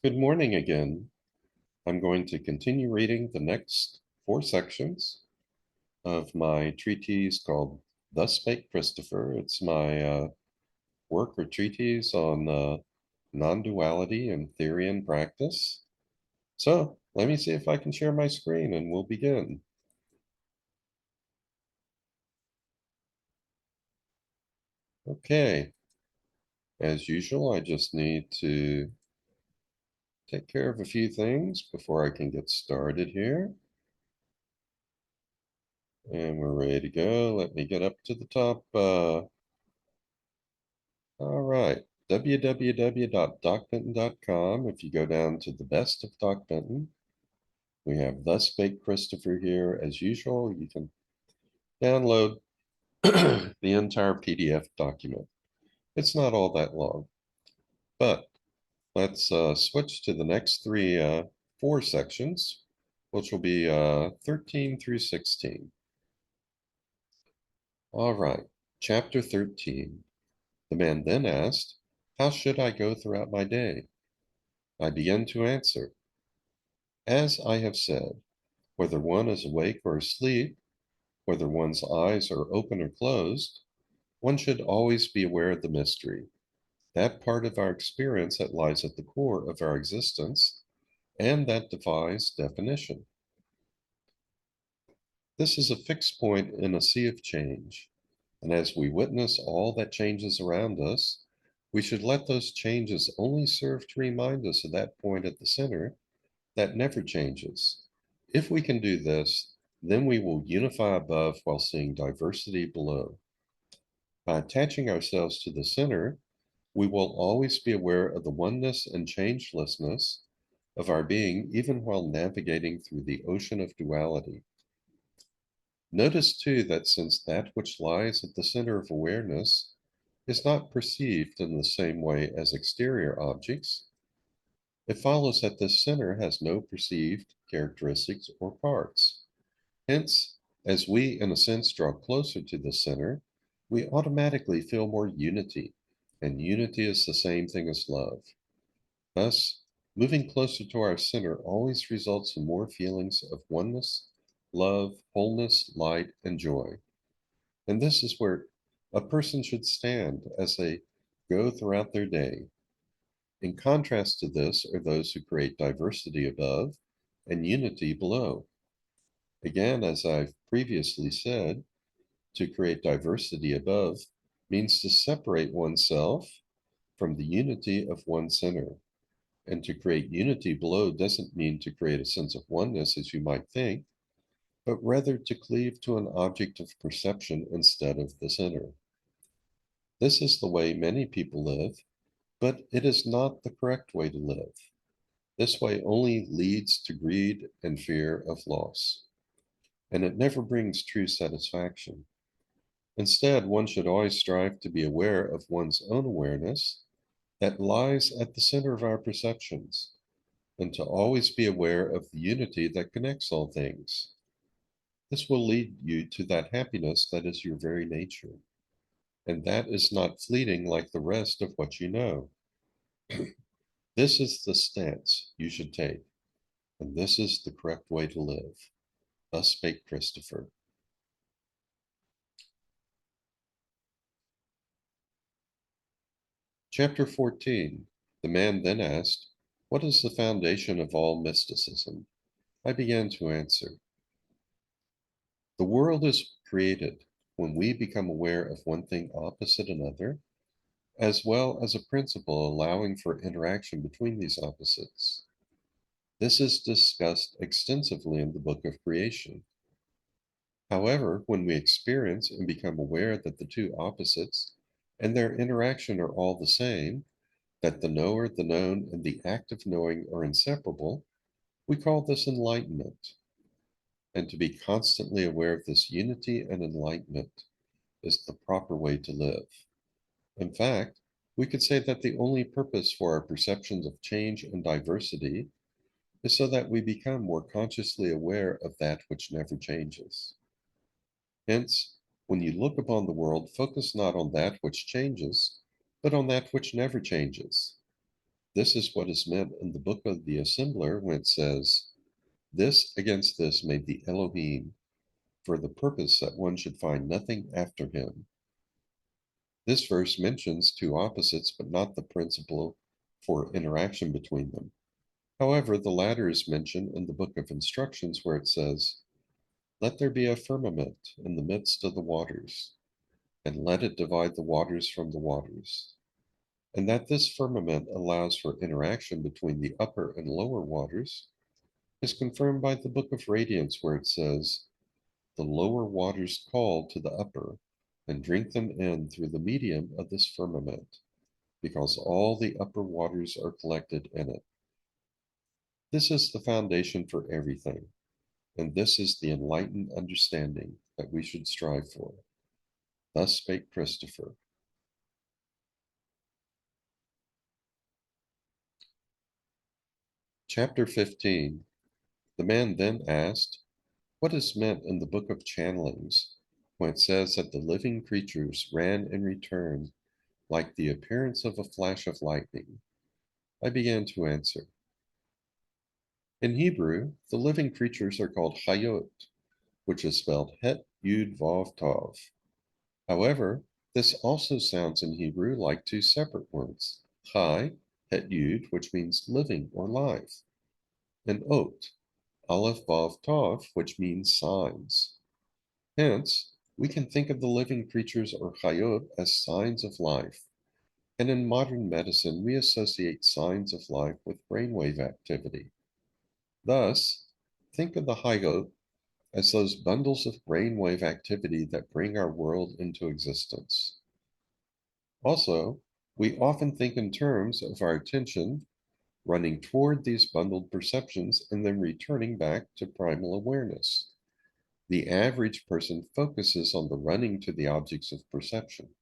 Good morning again. I'm going to continue reading the next 4 sections of my treatise called Thus Spake Christopher. It's my work or treatise on non-duality in theory and practice. So let me see if I can share my screen and we'll begin. Okay, as usual, I just need to take care of a few things before I can get started here. And we're ready to go. Let me get up to the top. All right, www.docbenton.com. If you go down to the best of Doc Benton, we have Thus Spake Christopher here. As usual, you can download the entire PDF document. It's not all that long, but let's switch to the next 4 sections, which will be 13 through 16. All right, chapter 13. The man then asked, "How should I go throughout my day?" I began to answer, "As I have said, whether one is awake or asleep, whether one's eyes are open or closed, one should always be aware of the mystery, that part of our experience that lies at the core of our existence, and that defies definition. This is a fixed point in a sea of change, and as we witness all that changes around us, we should let those changes only serve to remind us of that point at the center that never changes. If we can do this, then we will unify above while seeing diversity below. By attaching ourselves to the center, we will always be aware of the oneness and changelessness of our being, even while navigating through the ocean of duality. Notice too that since that which lies at the center of awareness is not perceived in the same way as exterior objects, it follows that this center has no perceived characteristics or parts. Hence, as we, in a sense, draw closer to the center, we automatically feel more unity, and unity is the same thing as love. Thus, moving closer to our center always results in more feelings of oneness, love, wholeness, light, and joy. And this is where a person should stand as they go throughout their day. In contrast to this are those who create diversity above and unity below. Again, as I've previously said, to create diversity above means to separate oneself from the unity of one center. And to create unity below doesn't mean to create a sense of oneness as you might think, but rather to cleave to an object of perception instead of the center. This is the way many people live, but it is not the correct way to live. This way only leads to greed and fear of loss, and it never brings true satisfaction. Instead, one should always strive to be aware of one's own awareness that lies at the center of our perceptions, and to always be aware of the unity that connects all things. This will lead you to that happiness that is your very nature, and that is not fleeting like the rest of what you know. This is the stance you should take, and this is the correct way to live. Thus spake Christopher. Chapter 14. The man then asked, "What is the foundation of all mysticism?" I began to answer, "The world is created when we become aware of one thing opposite another, as well as a principle allowing for interaction between these opposites. This is discussed extensively in the Book of Creation. However, when we experience and become aware that the two opposites and their interaction are all the same, that the knower, the known, and the act of knowing are inseparable, we call this enlightenment. And to be constantly aware of this unity and enlightenment is the proper way to live. In fact, we could say that the only purpose for our perceptions of change and diversity is so that we become more consciously aware of that which never changes. Hence, when you look upon the world, focus not on that which changes, but on that which never changes. This is what is meant in the book of the Assembler when it says, "This against this made the Elohim, for the purpose that one should find nothing after him." This verse mentions two opposites, but not the principle for interaction between them. However, the latter is mentioned in the book of instructions where it says, "Let there be a firmament in the midst of the waters, and let it divide the waters from the waters." And that this firmament allows for interaction between the upper and lower waters is confirmed by the book of Radiance where it says, "The lower waters call to the upper and drink them in through the medium of this firmament, because all the upper waters are collected in it." This is the foundation for everything, and this is the enlightened understanding that we should strive for. Thus spake Christopher. Chapter 15. The man then asked, "What is meant in the book of channelings when it says that the living creatures ran and returned like the appearance of a flash of lightning?" I began to answer. In Hebrew, the living creatures are called Hayot, which is spelled Het Yud Vav Tav. However, this also sounds in Hebrew like two separate words, Chai, Het Yud, which means living or live, and Ot, Aleph Vav Tav, which means signs. Hence, we can think of the living creatures or Chayot as signs of life, and in modern medicine we associate signs of life with brainwave activity. Thus, think of the Chayot as those bundles of brainwave activity that bring our world into existence. Also, we often think in terms of our attention running toward these bundled perceptions and then returning back to primal awareness. The average person focuses on the running to the objects of perception,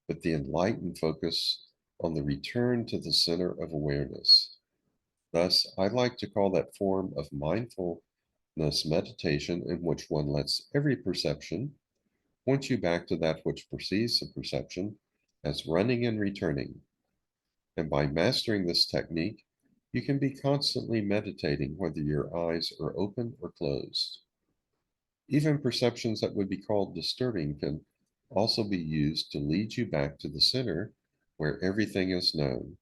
but the enlightened focus on the return to the center of awareness. Thus, I like to call that form of mindfulness meditation in which one lets every perception point you back to that which perceives the perception as running and returning. And by mastering this technique, you can be constantly meditating whether your eyes are open or closed. Even perceptions that would be called disturbing can also be used to lead you back to the center where everything is known.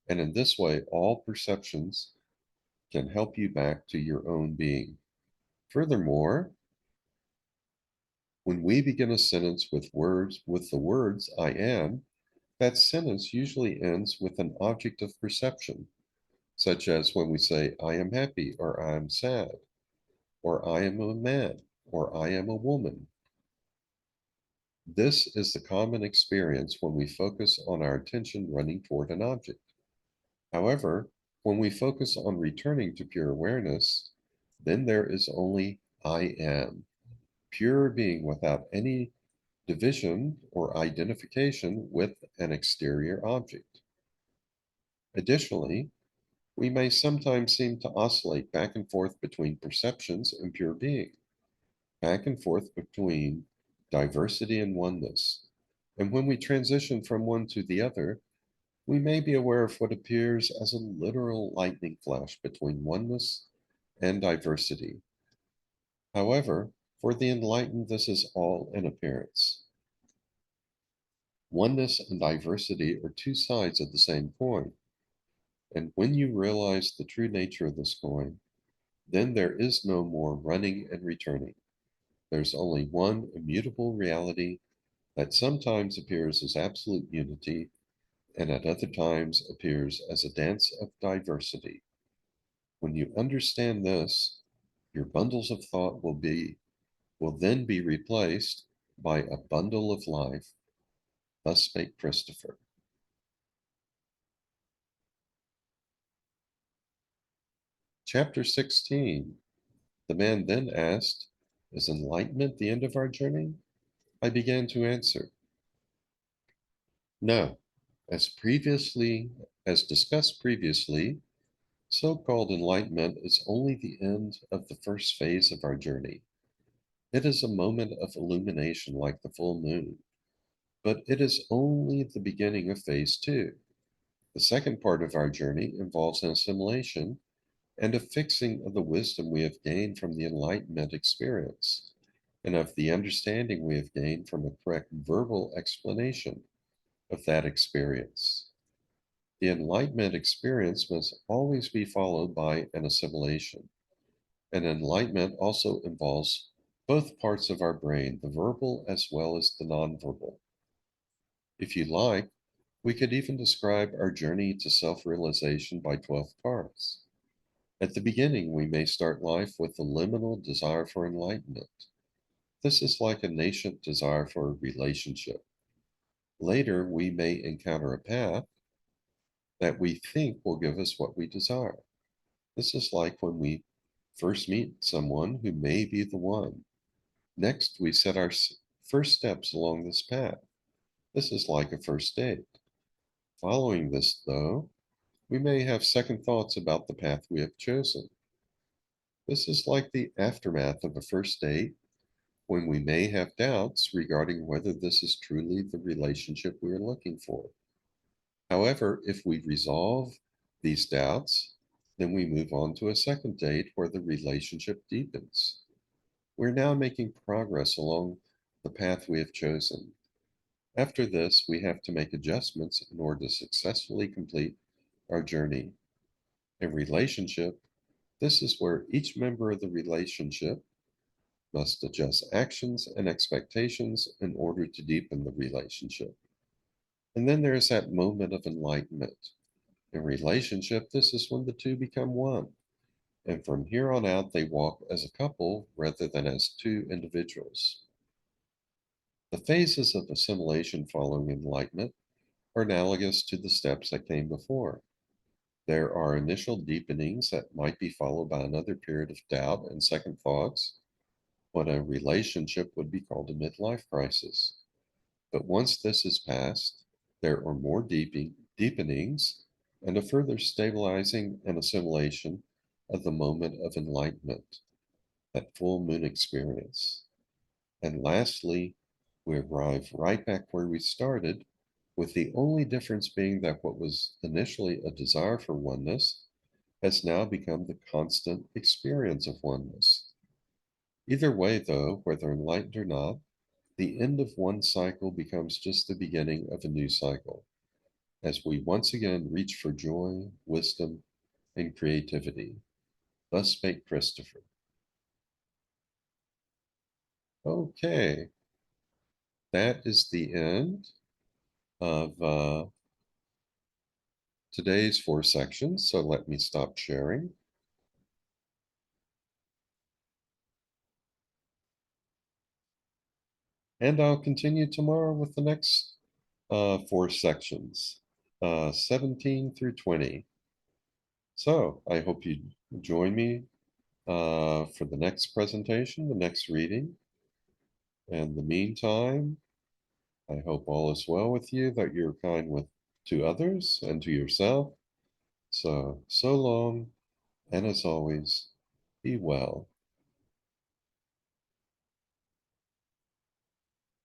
And in this way, all perceptions can help you back to your own being. Furthermore, when we begin a sentence with the words "I am," that sentence usually ends with an object of perception, such as when we say "I am happy" or "I am sad," or "I am a man" or "I am a woman." This is the common experience when we focus on our attention running toward an object. However, when we focus on returning to pure awareness, then there is only "I am," pure being without any division or identification with an exterior object. Additionally, we may sometimes seem to oscillate back and forth between perceptions and pure being, back and forth between diversity and oneness. And when we transition from one to the other, we may be aware of what appears as a literal lightning flash between oneness and diversity. However, for the enlightened, this is all an appearance. Oneness and diversity are two sides of the same coin. And when you realize the true nature of this coin, then there is no more running and returning. There's only one immutable reality that sometimes appears as absolute unity and at other times appears as a dance of diversity. When you understand this, your bundles of thought will then be replaced by a bundle of life. Thus spake Christopher. Chapter 16. The man then asked, "Is enlightenment the end of our journey?" I began to answer, "No. As discussed previously, so-called enlightenment is only the end of the first phase of our journey. It is a moment of illumination like the full moon, but it is only the beginning of phase two. The second part of our journey involves an assimilation and a fixing of the wisdom we have gained from the Enlightenment experience and of the understanding we have gained from a correct verbal explanation of that experience. The Enlightenment experience must always be followed by an assimilation. And enlightenment also involves both parts of our brain, the verbal as well as the nonverbal. If you like, we could even describe our journey to self realization by 12 parts. At the beginning, we may start life with a liminal desire for enlightenment. This is like a nascent desire for a relationship. Later, we may encounter a path that we think will give us what we desire. This is like when we first meet someone who may be the one. Next, we set our first steps along this path. This is like a first date. Following this, though, we may have second thoughts about the path we have chosen. This is like the aftermath of a first date when we may have doubts regarding whether this is truly the relationship we are looking for. However, if we resolve these doubts, then we move on to a second date where the relationship deepens. We're now making progress along the path we have chosen. After this, we have to make adjustments in order to successfully complete our journey. In relationship, this is where each member of the relationship must adjust actions and expectations in order to deepen the relationship. And then there is that moment of enlightenment. In relationship, this is when the two become one. And from here on out, they walk as a couple rather than as two individuals. The phases of assimilation following enlightenment are analogous to the steps that came before. There are initial deepenings that might be followed by another period of doubt and second thoughts, what a relationship would be called a midlife crisis. But once this is passed, there are more deepenings and a further stabilizing and assimilation of the moment of enlightenment, that full moon experience. And lastly, we arrive right back where we started, with the only difference being that what was initially a desire for oneness has now become the constant experience of oneness. Either way, though, whether enlightened or not, the end of one cycle becomes just the beginning of a new cycle, as we once again reach for joy, wisdom, and creativity. Thus spake Christopher. Okay, that is the end of today's 4 sections, so let me stop sharing. And I'll continue tomorrow with the next 4 sections, 17 through 20. So I hope you join me for the next presentation, the next reading. In the meantime, I hope all is well with you, that you're kind to others and to yourself. So long, and as always, be well.